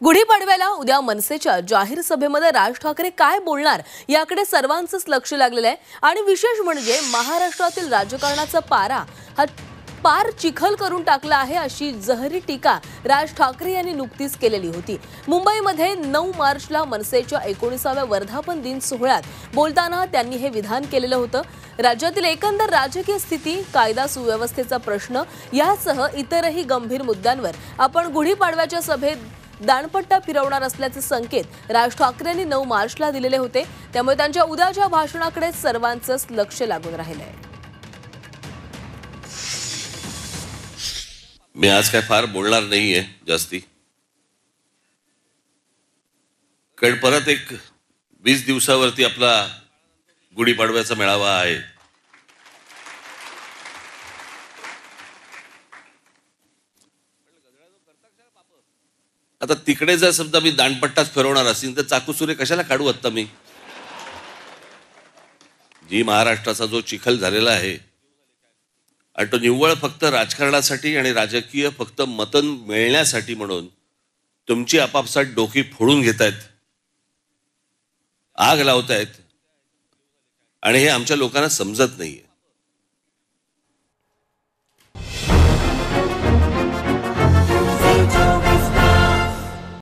गुढीपाडव्याला उद्या मनसेच्या जाहीर सभेमध्ये राज ठाकरे काय बोलणार याकडे सर्वांचंच लक्ष लागलेलं आहे। आणि विशेष म्हणजे महाराष्ट्रातील राजकारणाचा पारा हा पार चिखल करून टाकला आहे अशी जहरी टीका राज ठाकरे यांनी नुकतीच केलेली होती। मुंबईमध्ये 9 मार्चला मनसेच्या 19व्या वर्धापन दिन सोहळ्यात बोलताना त्यांनी हे विधान केलेलं होतं। राज्यातील एकंदर राजकीय स्थिती, कायदा सुव्यवस्थेचा प्रश्न यासह इतरही गंभीर मुद्द्यांवर आपण गुढीपाडव्याच्या सभेत दाणपट्टा फिरवणार असल्याचे संकेत राज ठाकरेंनी 9 मार्चला दिलेले होते। त्यामुळे त्यांच्या उद्याच्या भाषणाकडे सर्वांचंच लक्ष लागून राहिलंय। मी आज काय फार बोलणार नाहीये जास्ती, कारण परत एक 20 दिवसावरती आपला गुढीपाडव्याचा मेळावा आहे। आता तिकडे जर समजा मी दाणपट्टाच फिरवणार असेल तर चाकूसुरे कशाला काढू आता मी? जी महाराष्ट्राचा जो चिखल झालेला आहे आणि तो निव्वळ फक्त राजकारणासाठी आणि राजकीय फक्त मतं मिळण्यासाठी म्हणून तुमची आपापसात डोकी फोडून घेतायत, आग लावतायत, आणि हे आमच्या लोकांना समजत नाहीये।